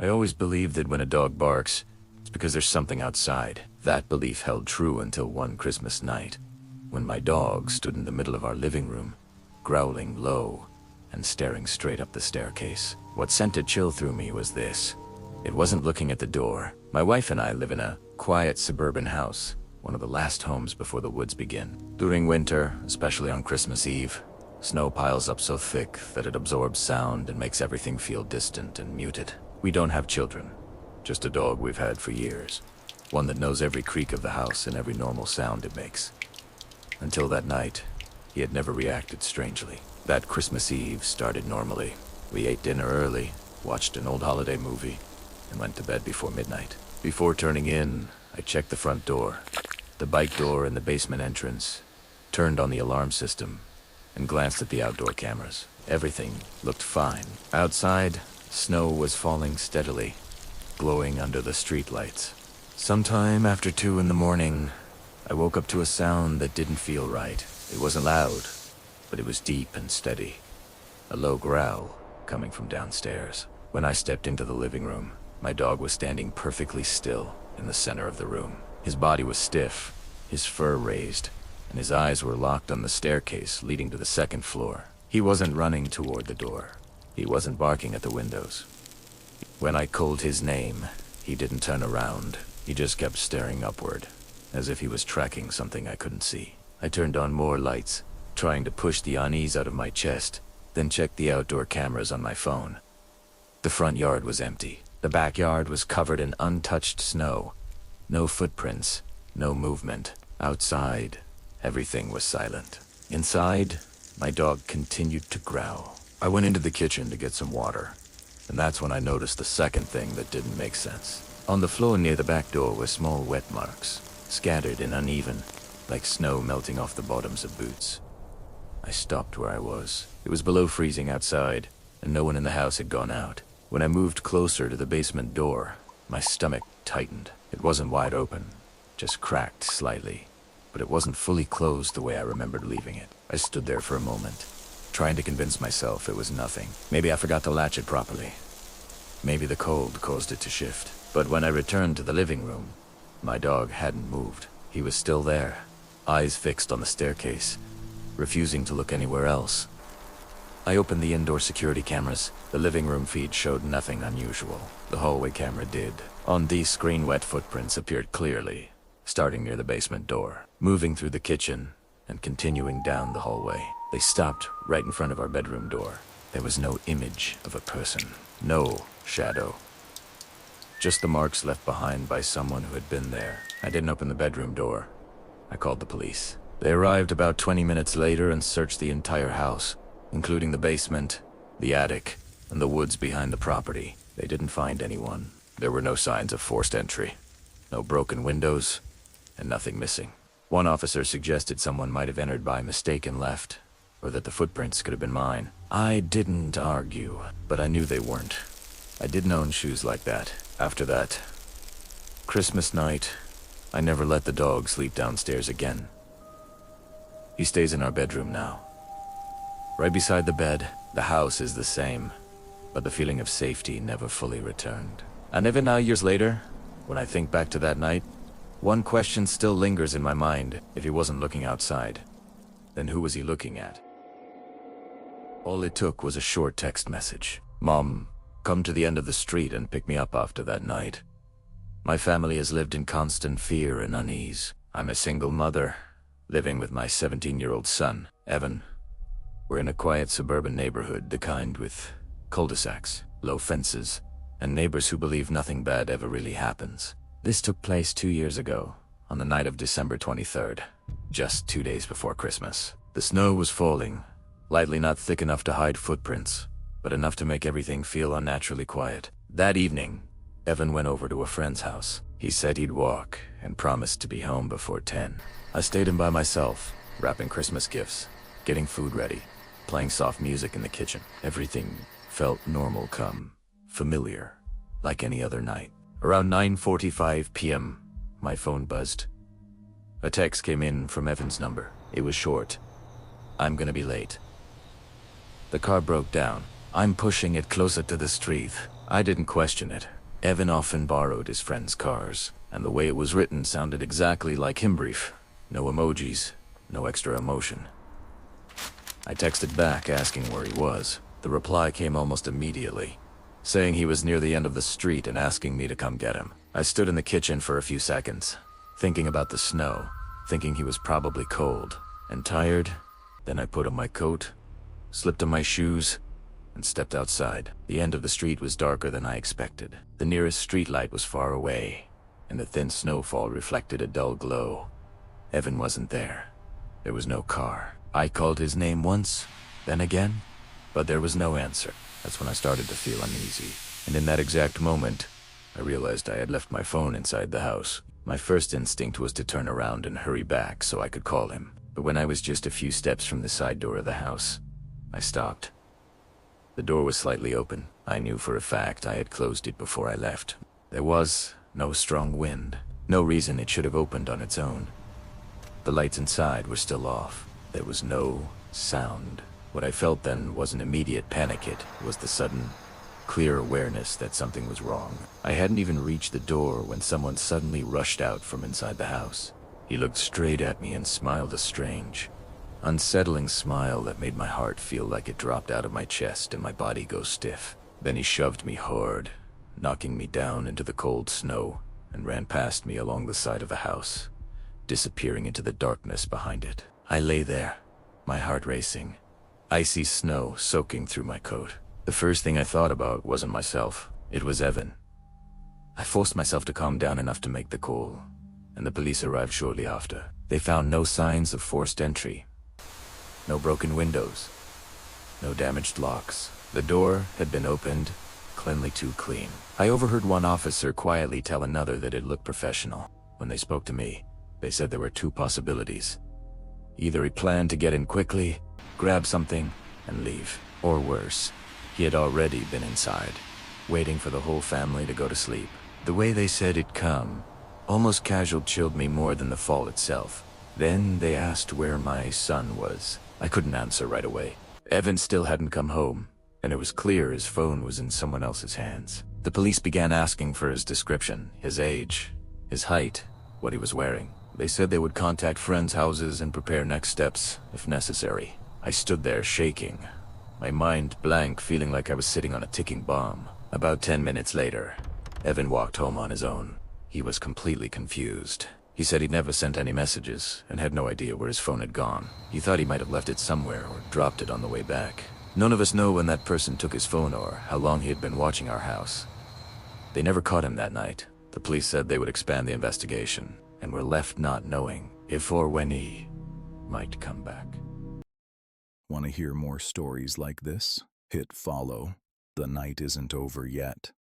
I always believed that when a dog barks, it's because there's something outside. That belief held true until one Christmas night, when my dog stood in the middle of our living room, growling low and staring straight up the staircase. What sent a chill through me was this. It wasn't looking at the door. My wife and I live in a quiet suburban house, one of the last homes before the woods begin. During winter, especially on Christmas Eve, snow piles up so thick that it absorbs sound and makes everything feel distant and muted. We don't have children, just a dog we've had for years. One that knows every creak of the house and every normal sound it makes. Until that night, he had never reacted strangely. That Christmas Eve started normally. We ate dinner early, watched an old holiday movie, and went to bed before midnight. Before turning in, I checked the front door, the bike door and the basement entrance, turned on the alarm system, and glanced at the outdoor cameras. Everything looked fine. Outside, snow was falling steadily, glowing under the streetlights. Sometime after 2 in the morning, I woke up to a sound that didn't feel right. It wasn't loud, but it was deep and steady. A low growl coming from downstairs. When I stepped into the living room, my dog was standing perfectly still in the center of the room. His body was stiff, his fur raised, and his eyes were locked on the staircase leading to the second floor. He wasn't running toward the door. He wasn't barking at the windows. When I called his name, he didn't turn around. He just kept staring upward, as if he was tracking something I couldn't see. I turned on more lights, trying to push the unease out of my chest, then checked the outdoor cameras on my phone. The front yard was empty. The backyard was covered in untouched snow. No footprints, no movement. Outside, everything was silent. Inside, my dog continued to growl. I went into the kitchen to get some water, and that's when I noticed the second thing that didn't make sense. On the floor near the back door were small wet marks, scattered and uneven, like snow melting off the bottoms of boots. I stopped where I was. It was below freezing outside, and no one in the house had gone out. When I moved closer to the basement door, my stomach tightened. It wasn't wide open, just cracked slightly, but it wasn't fully closed the way I remembered leaving it. I stood there for a moment, trying to convince myself it was nothing. Maybe I forgot to latch it properly. Maybe the cold caused it to shift. But when I returned to the living room, my dog hadn't moved. He was still there, eyes fixed on the staircase, refusing to look anywhere else. I opened the indoor security cameras. The living room feed showed nothing unusual. The hallway camera did. On these screen, wet footprints appeared clearly, starting near the basement door, moving through the kitchen, and continuing down the hallway. They stopped right in front of our bedroom door. There was no image of a person, no shadow. Just the marks left behind by someone who had been there. I didn't open the bedroom door. I called the police. They arrived about 20 minutes later and searched the entire house, including the basement, the attic, and the woods behind the property. They didn't find anyone. There were no signs of forced entry, no broken windows, and nothing missing. One officer suggested someone might have entered by mistake and left, or that the footprints could have been mine. I didn't argue, but I knew they weren't. I didn't own shoes like that. After that Christmas night, I never let the dog sleep downstairs again. He stays in our bedroom now. Right beside the bed. The house is the same, but the feeling of safety never fully returned. And even now, years later, when I think back to that night, one question still lingers in my mind. If he wasn't looking outside, then who was he looking at? All it took was a short text message. "Mom, come to the end of the street and pick me up after that night. My family has lived in constant fear and unease. I'm a single mother, living with my 17-year-old son, Evan. We're in a quiet suburban neighborhood, the kind with cul-de-sacs, low fences, and neighbors who believe nothing bad ever really happens. This took place 2 years ago, on the night of December 23rd, just 2 days before Christmas. The snow was falling, lightly, not thick enough to hide footprints, but enough to make everything feel unnaturally quiet. That evening, Evan went over to a friend's house. He said he'd walk and promised to be home before 10. I stayed in by myself, wrapping Christmas gifts, getting food ready, playing soft music in the kitchen. Everything felt normal, calm, familiar, like any other night. Around 9:45 p.m., my phone buzzed. A text came in from Evan's number. It was short. "I'm gonna be late. The car broke down. I'm pushing it closer to the street. I didn't question it. Evan often borrowed his friends' cars, and the way it was written sounded exactly like him brief. No emojis, no extra emotion. I texted back asking where he was. The reply came almost immediately, saying he was near the end of the street and asking me to come get him. I stood in the kitchen for a few seconds, thinking about the snow, thinking he was probably cold and tired. Then I put on my coat, slipped on my shoes, and stepped outside. The end of the street was darker than I expected. The nearest streetlight was far away, and the thin snowfall reflected a dull glow. Evan wasn't there. There was no car. I called his name once, then again, but there was no answer. That's when I started to feel uneasy. And in that exact moment, I realized I had left my phone inside the house. My first instinct was to turn around and hurry back so I could call him. But when I was just a few steps from the side door of the house, I stopped. The door was slightly open. I knew for a fact I had closed it before I left. There was no strong wind. No reason it should have opened on its own. The lights inside were still off. There was no sound. What I felt then wasn't immediate panic. It was the sudden, clear awareness that something was wrong. I hadn't even reached the door when someone suddenly rushed out from inside the house. He looked straight at me and smiled a strange, unsettling smile that made my heart feel like it dropped out of my chest and my body go stiff. Then he shoved me hard, knocking me down into the cold snow, and ran past me along the side of the house, disappearing into the darkness behind it. I lay there, my heart racing, icy snow soaking through my coat. The first thing I thought about wasn't myself, it was Evan. I forced myself to calm down enough to make the call, and the police arrived shortly after. They found no signs of forced entry, no broken windows, no damaged locks. The door had been opened, cleanly too clean. I overheard one officer quietly tell another that it looked professional. When they spoke to me, they said there were two possibilities. Either he planned to get in quickly, grab something, and leave. Or worse, he had already been inside, waiting for the whole family to go to sleep. The way they said it'd come, almost casual, chilled me more than the fall itself. Then they asked where my son was. I couldn't answer right away. Evan still hadn't come home, and it was clear his phone was in someone else's hands. The police began asking for his description, his age, his height, what he was wearing. They said they would contact friends' houses and prepare next steps, if necessary. I stood there shaking, my mind blank, feeling like I was sitting on a ticking bomb. About 10 minutes later, Evan walked home on his own. He was completely confused. He said he'd never sent any messages and had no idea where his phone had gone. He thought he might have left it somewhere or dropped it on the way back. None of us know when that person took his phone or how long he had been watching our house. They never caught him that night. The police said they would expand the investigation, and were left not knowing if or when he might come back. Want to hear more stories like this? Hit follow. The night isn't over yet.